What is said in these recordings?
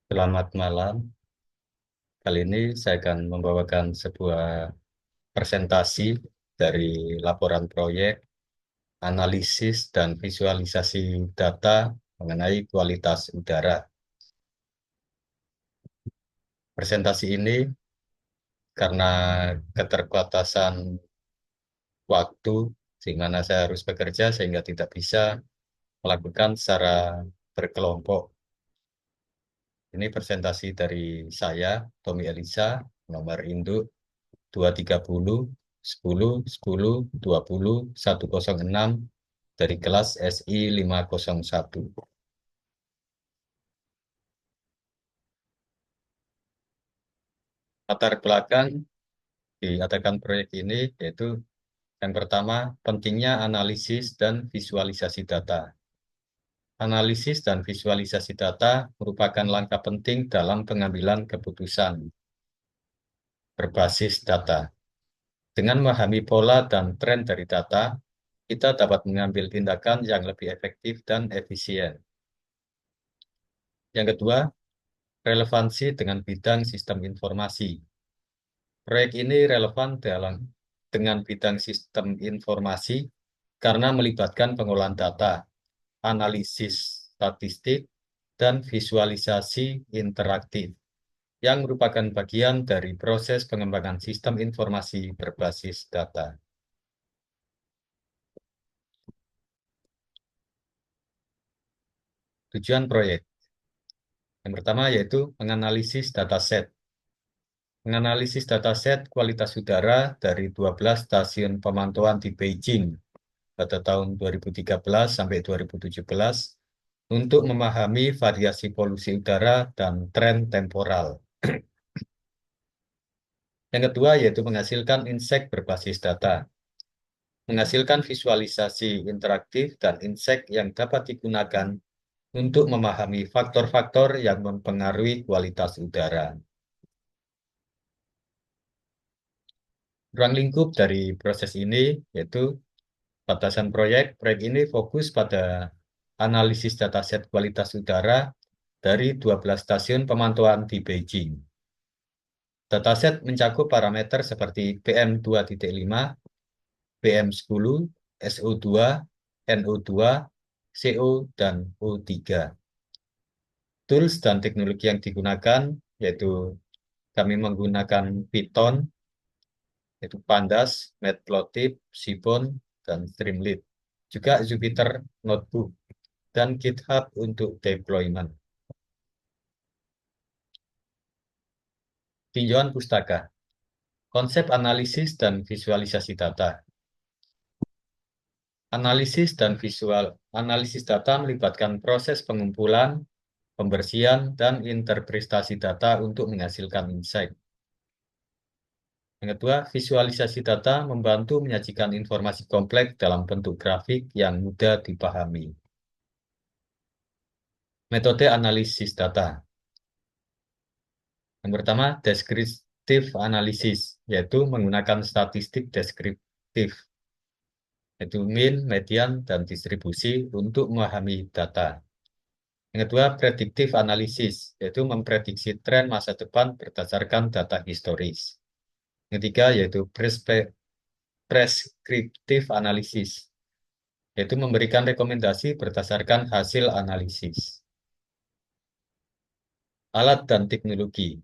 Selamat malam. Kali ini saya akan membawakan sebuah presentasi dari laporan proyek, analisis dan visualisasi data mengenai kualitas udara. Presentasi ini karena keterbatasan waktu, di mana saya harus bekerja sehingga tidak bisa melakukan secara berkelompok. Ini presentasi dari saya, Tommy Elisa, nomor induk 230 10 10 20 106 dari kelas SI 501. Latar belakang diadakan proyek ini yaitu yang pertama, pentingnya analisis dan visualisasi data. Analisis dan visualisasi data merupakan langkah penting dalam pengambilan keputusan berbasis data. Dengan memahami pola dan tren dari data, kita dapat mengambil tindakan yang lebih efektif dan efisien. Yang kedua, relevansi dengan bidang sistem informasi. Proyek ini relevan dengan bidang sistem informasi karena melibatkan pengolahan data, analisis statistik, dan visualisasi interaktif yang merupakan bagian dari proses pengembangan sistem informasi berbasis data. Tujuan proyek yang pertama yaitu menganalisis dataset. Menganalisis dataset kualitas udara dari 12 stasiun pemantauan di Beijing pada tahun 2013 sampai 2017 untuk memahami variasi polusi udara dan tren temporal. Yang kedua yaitu menghasilkan insight berbasis data. Menghasilkan visualisasi interaktif dan insight yang dapat digunakan untuk memahami faktor-faktor yang mempengaruhi kualitas udara. Ruang lingkup dari proses ini yaitu batasan proyek. Proyek ini fokus pada analisis dataset kualitas udara dari 12 stasiun pemantauan di Beijing. Dataset mencakup parameter seperti PM2.5, PM10, SO2, NO2, CO, dan O3. Tools dan teknologi yang digunakan yaitu kami menggunakan Python, yaitu Pandas, Matplotlib, Seaborn, dan Streamlit. Juga Jupyter Notebook dan GitHub untuk deployment. Tinjauan pustaka, konsep analisis dan visualisasi data. Analisis data melibatkan proses pengumpulan, pembersihan, dan interpretasi data untuk menghasilkan insight. Yang kedua, visualisasi data membantu menyajikan informasi kompleks dalam bentuk grafik yang mudah dipahami. Metode analisis data. Yang pertama, deskriptif analisis, yaitu menggunakan statistik deskriptif, yaitu mean, median, dan distribusi untuk memahami data. Yang kedua, prediktif analisis, yaitu memprediksi tren masa depan berdasarkan data historis. Yang ketiga, yaitu preskriptif analisis, yaitu memberikan rekomendasi berdasarkan hasil analisis. Alat dan teknologi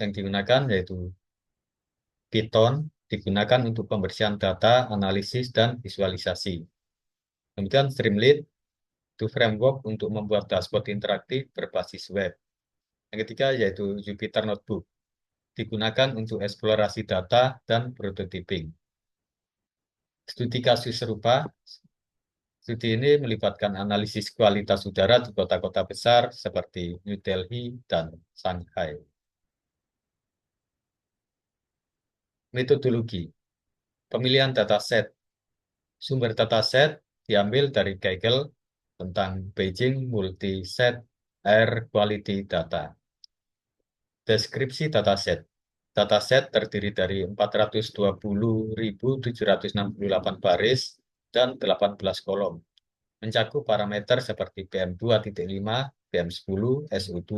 yang digunakan yaitu Python, digunakan untuk pembersihan data, analisis, dan visualisasi. Kemudian Streamlit, itu framework untuk membuat dashboard interaktif berbasis web. Yang ketiga yaitu Jupyter Notebook, digunakan untuk eksplorasi data dan prototyping. Studi kasus serupa, studi ini melibatkan analisis kualitas udara di kota-kota besar seperti New Delhi dan Shanghai. Metodologi, pemilihan dataset. Sumber dataset diambil dari Kaggle tentang Beijing Multi-Set Air Quality Data. Deskripsi dataset. Dataset terdiri dari 420.768 baris dan 18 kolom. mencakup parameter seperti PM2.5, PM10, SO2,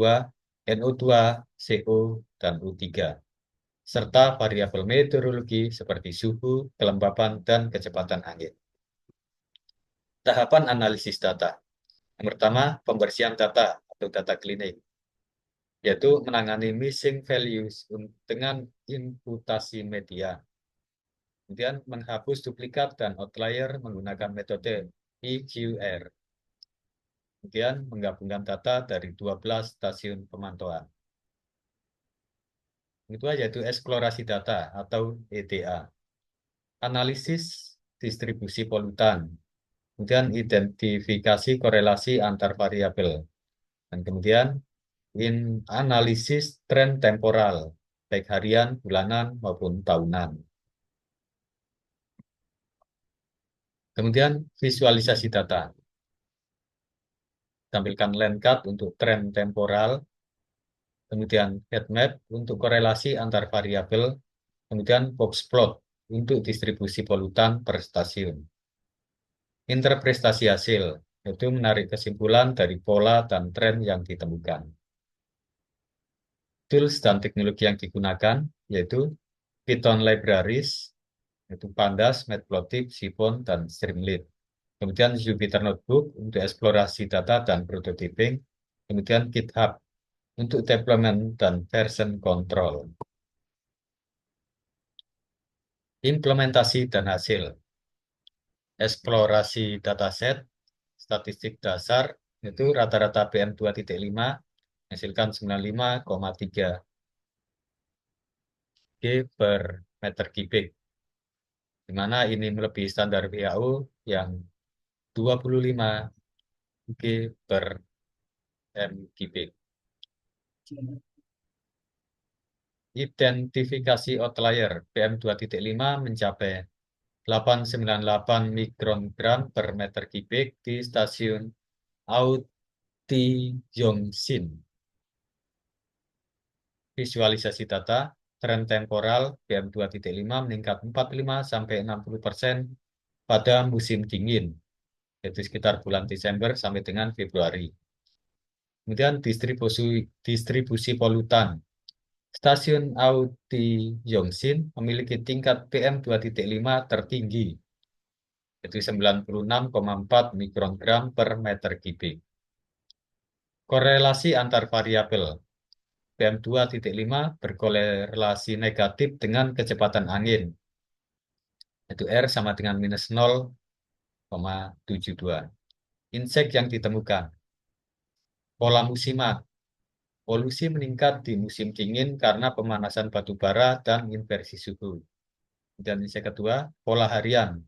NO2, CO, dan U3, serta variabel meteorologi seperti suhu, kelembapan, dan kecepatan angin. Tahapan analisis data. Yang pertama, pembersihan data atau data cleaning, yaitu menangani missing values dengan imputasi media. Kemudian menghapus duplikat dan outlier menggunakan metode EQR. Kemudian menggabungkan data dari 12 stasiun pemantauan. Itu yaitu eksplorasi data atau EDA. Analisis distribusi polutan. Kemudian identifikasi korelasi antar variabel. Dan kemudian analisis tren temporal, baik harian, bulanan, maupun tahunan. Kemudian visualisasi data. Tampilkan line chart untuk tren temporal, kemudian heat map untuk korelasi antar variabel, kemudian box plot untuk distribusi polutan per stasiun. Interpretasi hasil, yaitu menarik kesimpulan dari pola dan tren yang ditemukan. Tools dan teknologi yang digunakan, yaitu Python Libraries, yaitu Pandas, Matplotlib, Seaborn, dan Streamlit. Kemudian Jupyter Notebook untuk eksplorasi data dan prototyping. Kemudian GitHub untuk deployment dan version control. Implementasi dan hasil. Eksplorasi dataset, statistik dasar, itu rata-rata PM2.5 menghasilkan 95,3 G per meter kubik, di mana ini melebihi standar WHO yang 25 G per M kubik. Identifikasi outlier PM2.5 mencapai 898 mikrogram per meter kubik di stasiun Autijongsin. Visualisasi data, tren temporal PM2.5 meningkat 45-60% pada musim dingin, yaitu sekitar bulan Desember sampai dengan Februari. Kemudian distribusi polutan. Stasiun Autijongsin memiliki tingkat PM2.5 tertinggi, yaitu 96,4 mikrogram per meter kubik. Korelasi antar variabel. PM2.5 berkorelasi negatif dengan kecepatan angin, yaitu R sama dengan minus 0,72. Insight yang ditemukan. Pola musiman. Polusi meningkat di musim dingin karena pemanasan batu bara dan inversi suhu. Dan insight kedua, pola harian.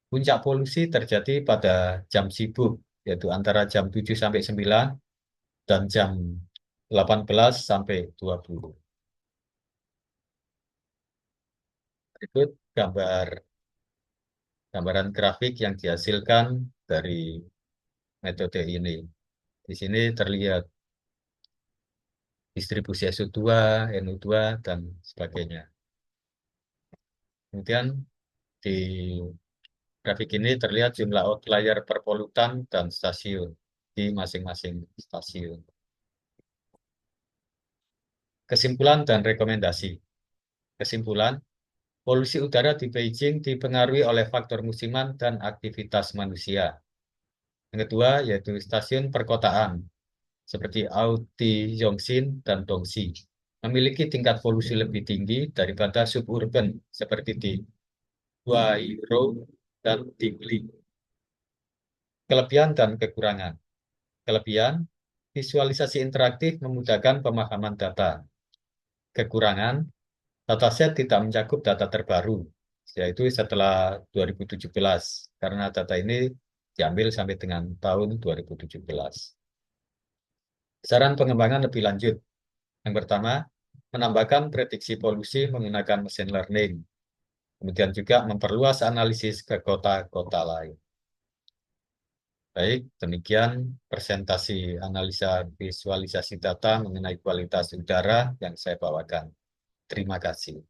Puncak polusi terjadi pada jam sibuk, yaitu antara jam 7 sampai 9 dan jam 18 sampai 20. Berikut gambaran grafik yang dihasilkan dari metode ini. Di sini terlihat distribusi SO2, NO2, dan sebagainya. Kemudian di grafik ini terlihat jumlah outlier per polutan dan stasiun di masing-masing stasiun. Kesimpulan dan rekomendasi. Kesimpulan, polusi udara di Beijing dipengaruhi oleh faktor musiman dan aktivitas manusia. Yang kedua, yaitu stasiun perkotaan, seperti Autijongsin dan Dongxi, memiliki tingkat polusi lebih tinggi daripada suburban, seperti di Huairou dan Dingli. Kelebihan dan kekurangan. Kelebihan, visualisasi interaktif memudahkan pemahaman data. Kekurangan, dataset tidak mencakup data terbaru, yaitu setelah 2017, karena data ini diambil sampai dengan tahun 2017. Saran pengembangan lebih lanjut. Yang pertama, menambahkan prediksi polusi menggunakan mesin learning. Kemudian juga memperluas analisis ke kota-kota lain. Baik, demikian presentasi analisa visualisasi data mengenai kualitas udara yang saya bawakan. Terima kasih.